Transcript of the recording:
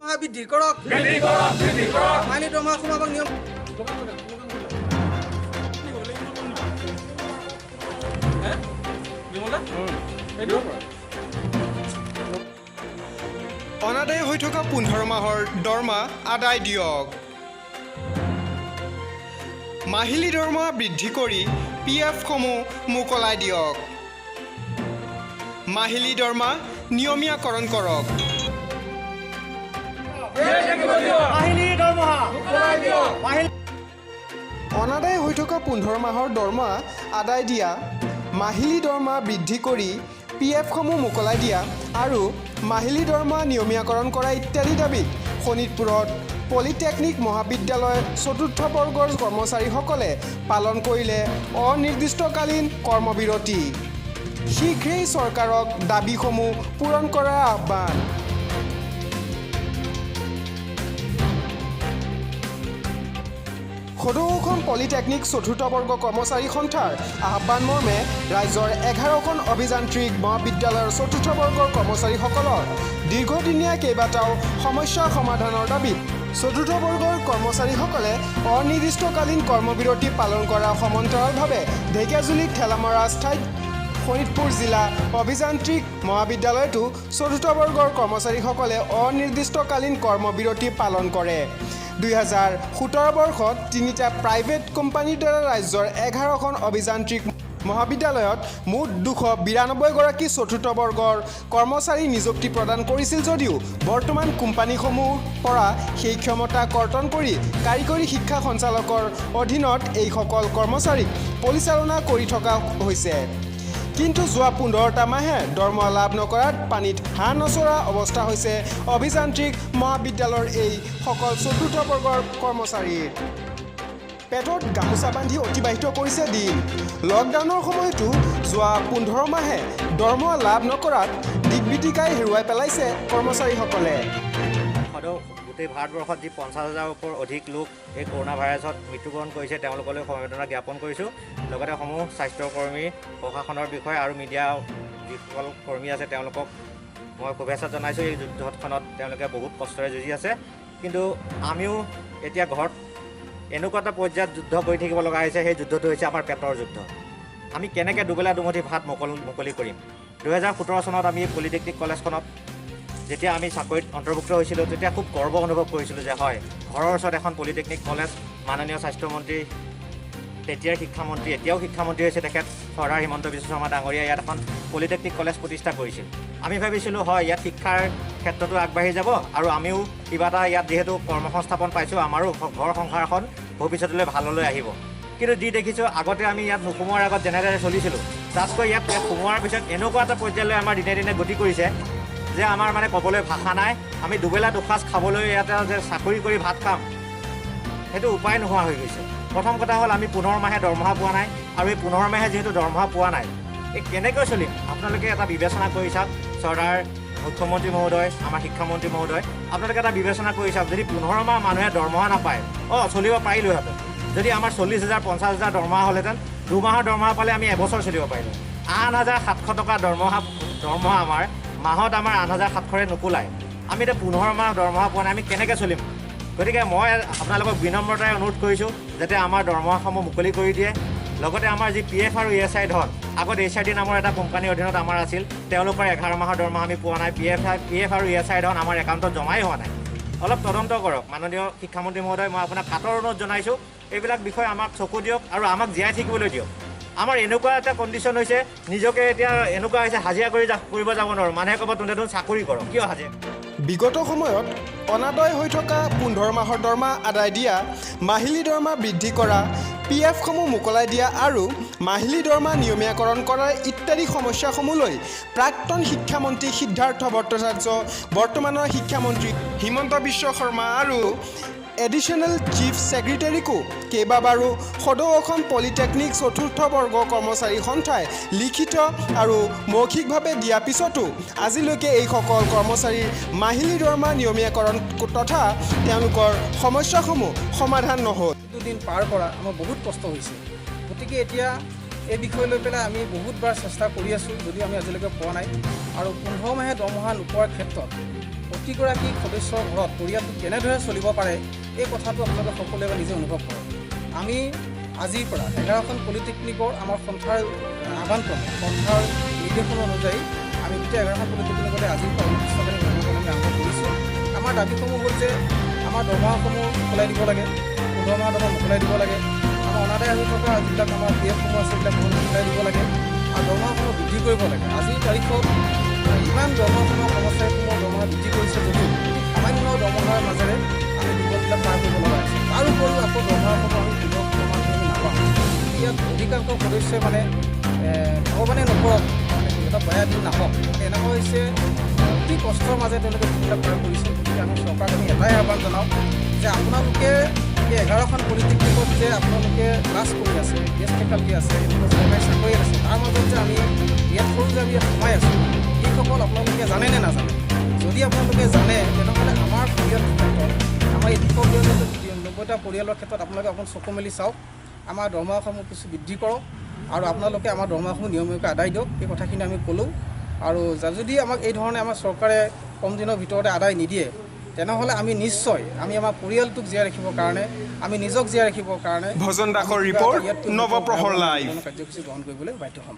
বৃদ্ধি কৰক মাহিলী দৰমহা সোমাব নিয়ম অনাদায় হৈ থকা 15 মাহৰ দৰমহা আদায় দিয়ক। মাহিলী দৰমহা বৃদ্ধি কৰি PF-সমূহ মোকলাই দিয়ক। মাহিলী দৰমহা নিয়মীয়াকৰণ কৰক। অনাদায় হৈ থকা 15 মাহৰ দৰমহা আদায় দিয়া, মাহিলী দৰমহা বৃদ্ধি কৰি PF-সমূহ মোকলাই দিয়া আৰু মাহিলী দৰমহা নিয়মীয়াকৰণ কৰা ইত্যাদি দাবীত শোণিতপুৰত পলিটেকনিক মহাবিদ্যালয়ৰ চতুৰ্থ বৰ্গৰ কৰ্মচাৰীসকলে পালন কৰিলে অনিৰ্দিষ্টকালীন কৰ্মবিৰতি। শীঘ্ৰেই চৰকাৰক দাবীসমূহ পূৰণ কৰাৰ আহ্বান। সদৌ পলিটেকনিক চতুৰ্থ বৰ্গ কৰ্মচাৰী সন্থাৰ আহ্বান মৰ্মে ৰাজ্যৰ 11খন অভিযান্ত্ৰিক মহাবিদ্যালয়ৰ চতুৰ্থ বৰ্গৰ কৰ্মচাৰীসকলৰ দীৰ্ঘদিনীয়া কেইবাটাও সমস্যাৰ সমাধানৰ দাবীত চতুৰ্থ বৰ্গৰ কৰ্মচাৰীসকলে অনিৰ্দিষ্টকালীন কৰ্মবিৰতি পালন কৰাৰ সমান্তৰালভাৱে ঢেকীয়াজুলিত ঠেলামৰা ঠাইত শোণিতপুৰ জিলা অভিযান্ত্ৰিক মহাবিদ্যালয়তো চতুৰ্থ বৰ্গৰ কৰ্মচাৰীসকলে অনিৰ্দিষ্টকালীন কৰ্মবিৰতি পালন কৰে। 2017 বৰ্ষত 3টা প্ৰাইভেট কোম্পানীৰ দ্বাৰা ৰাজ্যৰ 11খন অভিযান্ত্ৰিক মহাবিদ্যালয়ত মুঠ 292 গৰাকী চতুৰ্থ বৰ্গৰ কৰ্মচাৰী নিযুক্তি প্ৰদান কৰিছিল যদিও বৰ্তমান কোম্পানীসমূহৰ পৰা সেই ক্ষমতা কৰ্তন কৰি কাৰিকৰী শিক্ষা সঞ্চালকৰ অধীনত এইসকল কৰ্মচাৰীক পৰিচালনা কৰি থকা হৈছে। কিন্তু যোৱা 15টা মাহে দৰমহা লাভ নকৰাত পানীত হাঁহ নচৰা অৱস্থা হৈছে অভিযান্ত্ৰিক মহাবিদ্যালয়ৰ এই সকল চতুৰ্থ বৰ্গৰ কৰ্মচাৰীৰ। পেটত গামোচা বান্ধি অতিবাহিত কৰিছে দিন। লকডাউনৰ সময়তো যোৱা 15 মাহে দৰমহা লাভ নকৰাত দিগবিদিকাই হেৰুৱাই পেলাইছে কৰ্মচাৰীসকলে। গোটেই ভাৰতবৰ্ষত যি 50,000ৰ ওপৰ অধিক লোক এই কৰোণা ভাইৰাছত মৃত্যুবৰণ কৰিছে তেওঁলোকলৈ সমবেদনা জ্ঞাপন কৰিছোঁ। লগতে সমূহ স্বাস্থ্যকৰ্মী, প্ৰশাসনৰ বিষয় আৰু মিডিয়া যিসকল কৰ্মী আছে তেওঁলোকক মই শুভেচ্ছা জনাইছোঁ। এই যুদ্ধখনত তেওঁলোকে বহুত কষ্টৰে যুঁজি আছে, কিন্তু আমিও এতিয়া ঘৰত এনেকুৱা এটা পৰ্যায়ত যুদ্ধ কৰি থাকিব লগা হৈছে। সেই যুদ্ধটো হৈছে আমাৰ পেটৰ যুদ্ধ। আমি কেনেকৈ দুবেলা দুমুঠি ভাত মুকলি কৰিম। 2017 চনত আমি পলিটেকনিক কলেজখনত যেতিয়া আমি চাকৰিত অন্তৰ্ভুক্ত হৈছিলোঁ তেতিয়া খুব গৰ্ব অনুভৱ কৰিছিলোঁ যে হয়, ঘৰৰ ওচৰত এখন পলিটেকনিক কলেজ। মাননীয় স্বাস্থ্যমন্ত্ৰী, তেতিয়াৰ শিক্ষামন্ত্ৰী, এতিয়াও শিক্ষামন্ত্ৰী হৈছে তেখেত চৰ্দাৰ হিমন্ত বিশ্ব শৰ্মা ডাঙৰীয়া ইয়াত এখন পলিটেকনিক কলেজ প্ৰতিষ্ঠা কৰিছিল। আমি ভাবিছিলোঁ হয় ইয়াত শিক্ষাৰ ক্ষেত্ৰতো আগবাঢ়ি যাব আৰু আমিও কিবা এটা ইয়াত যিহেতু কৰ্মসংস্থাপন পাইছোঁ আমাৰো ঘৰ সংসাৰখন ভৱিষ্যতলৈ ভাললৈ আহিব। কিন্তু যি দেখিছোঁ আগতে আমি ইয়াত সোমোৱাৰ আগত যেনেদৰে চলিছিলোঁ তাতকৈ ইয়াত সোমোৱাৰ পিছত এনেকুৱা এটা পৰ্যায়লৈ আমাৰ দিনে দিনে গতি কৰিছে যে আমাৰ মানে ক'বলৈ ভাষা নাই। আমি দুবেলা দুসাঁজ খাবলৈ ইয়াতে যে চাকৰি কৰি ভাত খাম সেইটো উপায় নোহোৱা হৈ গৈছে। প্ৰথম কথা হ'ল আমি 15 মাহে দৰমহা পোৱা নাই, আৰু এই 15 মাহে যিহেতু দৰমহা পোৱা নাই এই কেনেকৈ চলিম আপোনালোকে এটা বিবেচনা কৰি চাওক। চৰকাৰ মুখ্যমন্ত্ৰী মহোদয়, আমাৰ শিক্ষামন্ত্ৰী মহোদয়, আপোনালোকে এটা বিবেচনা কৰি চাওক। যদি 15 মাহ মানুহে দৰমহা নাপায় চলিব পাৰিলোহেঁতেন। যদি আমাৰ 40,000 50,000 দৰমহা হ'লহেঁতেন, 2 মাহৰ দৰমহা পালে আমি এবছৰ চলিব পাৰিলোঁ। 8,700 টকা দৰমহা আমাৰ মাহত আমাৰ 8,700ৰে নোকোলায়। আমি এতিয়া 15 মাহ দৰমহা পোৱা নাই, আমি কেনেকৈ চলিম? গতিকে মই আপোনালোকক বিনম্ৰতাৰে অনুৰোধ কৰিছোঁ যাতে আমাৰ দৰমহাসমূহ মুকলি কৰি দিয়ে। লগতে আমাৰ যি PF আৰু ESI ধন, আগত HID নামৰ এটা কোম্পানীৰ অধীনত আমাৰ আছিল, তেওঁলোকৰ 11 মাহৰ দৰমহা আমি পোৱা নাই। PF আৰু ESI ধন আমাৰ একাউণ্টত জমাই হোৱা নাই। অলপ তদন্ত কৰক মাননীয় শিক্ষামন্ত্ৰী মহোদয়, মই আপোনাক কাটৰ অনুৰোধ জনাইছোঁ। এইবিলাক বিষয় আমাক চকু দিয়ক আৰু আমাক জীয়াই থাকিবলৈ দিয়ক। আমাৰ এনেকুৱা এটা কণ্ডিশ্যন হৈছে, নিজকে এতিয়া এনেকুৱা হৈছে হাজিৰা কৰিব যাব নোৱাৰোঁ। মানুহে ক'ব তোনে চাকৰি কৰক, কিয় হাজিৰা? বিগত সময়ত অনাদায় হৈ থকা 15 মাহৰ দৰমহা আদায় দিয়া, মাহিলী দৰমহা বৃদ্ধি কৰা, PF-সমূহ মোকলাই দিয়া আৰু মাহিলী দৰমহা নিয়মীয়াকৰণ কৰাৰ ইত্যাদি সমস্যাসমূহ লৈ প্ৰাক্তন শিক্ষামন্ত্ৰী সিদ্ধাৰ্থ ভট্টাচাৰ্য, বৰ্তমানৰ শিক্ষামন্ত্ৰী হিমন্ত বিশ্ব শৰ্মা আৰু এডিশ্যনেল চিফ ছেক্ৰেটাৰীকো কেইবাবাৰো সদৌ অসম পলিটেকনিক চতুৰ্থ বৰ্গ কৰ্মচাৰী সন্থাই লিখিত আৰু মৌখিকভাৱে দিয়াৰ পিছতো আজিলৈকে এইসকল কৰ্মচাৰীৰ মাহিলী দৰমহা নিয়মীয়াকৰণ তথা তেওঁলোকৰ সমস্যাসমূহ সমাধান নহ'ল। দুদিন পাৰ কৰা আমাৰ বহুত কষ্ট হৈছে। গতিকে এতিয়া এই বিষয় লৈ পেলাই আমি বহুতবাৰ চেষ্টা কৰি আছোঁ, যদিও আমি আজিলৈকে পোৱা নাই। আৰু 15 মাহে দৰমহা নোপোৱাৰ ক্ষেত্ৰত অতি প্ৰতিগৰাকী সদস্যৰ ঘৰত পৰিয়ালটো কেনেদৰে চলিব পাৰে এই কথাটো আপোনালোকে সকলোৱে নিজে অনুভৱ কৰে। আমি আজিৰ পৰা 11খন পলিটেকনিকৰ আমাৰ সন্থাৰ আহ্বানক্ৰমে সন্থাৰ নিৰ্দেশন অনুযায়ী আমি গোটেই 11খন পলিটেকনিকতে আজিৰ পৰা অনুষ্ঠানকালী কৰ্মসূচী আৰম্ভ কৰিছোঁ। আমাৰ দাবীসমূহ হ'ল যে আমাৰ দৰমহাসমূহ মোকলাই দিব লাগে, 15 মাহ দৰমহা মোকলাই দিব লাগে, আমাৰ অনাদায় হৈ থকা যিবিলাক আমাৰ PF সমূহ আছে সেইবিলাক মোকলাই দিব লাগে আৰু দৰমহাসমূহ বৃদ্ধি কৰিব লাগে। আজিৰ তাৰিখত ইমান দৰমহাসমূহ কৰ্মচাৰীসমূহৰ দৰমহা বৃদ্ধি কৰিছে যদিও সামান্য দৰমহাৰ মাজেৰে আমি দুৰ্বলবিলাক পাৰ কৰিব লগা হৈছে। তাৰোপৰিও আকৌ দৰমহাসমূহ আমি সুযোগ প্ৰমাণ আমি নাপাওঁ। ইয়াত অধিকাংশ সদস্যই ভগৱানে নকৰক এটা বেয়া দিন নাহক, এনেকুৱা হৈছে অতি কষ্টৰ মাজে তেওঁলোকে দিনবিলাক পাৰ কৰিছে। গতিকে আমি চৰকাৰক আমি এটাই আহ্বান জনাওঁ যে আপোনালোকে এই 11খন পলিটেকনিকত যে আপোনালোকে ক্লাছ কৰি আছে, গেষ্ট ফেকাল্টি আছে, চৰকাৰী চাকৰি আছে, তাৰ মাজত যে আমি ইয়াত সৰু যে আমি ইয়াত সোমাই আছোঁ, এইসকল আপোনালোকে জানে নে নাজানে? যদি আপোনালোকে জানে তেনেহ'লে আমাৰ পৰিয়ালটোৰ ক্ষেত্ৰত আমাৰ এই 290টা পৰিয়ালৰ ক্ষেত্ৰত আপোনালোকে অকণ চকু মেলি চাওক, আমাৰ দৰমহাসমূহ কিছু বৃদ্ধি কৰক আৰু আপোনালোকে আমাৰ দৰমহাসমূহ নিয়মীয়াকৈ আদায় দিয়ক। এই কথাখিনি আমি ক'লোঁ। আৰু যদি আমাক এই ধৰণে আমাৰ চৰকাৰে কম দিনৰ ভিতৰতে আদায় নিদিয়ে তেনেহ'লে আমি নিশ্চয় আমি আমাৰ পৰিয়ালটোক জীয়াই ৰাখিবৰ কাৰণে, আমি নিজক জীয়াই ৰাখিবৰ কাৰণে ভজন দাসৰ ৰিপৰ্ট, নৱপ্ৰহৰ লাইভ। কাৰ্যসূচী গ্ৰহণ কৰিবলৈ বাধ্য হ'ম।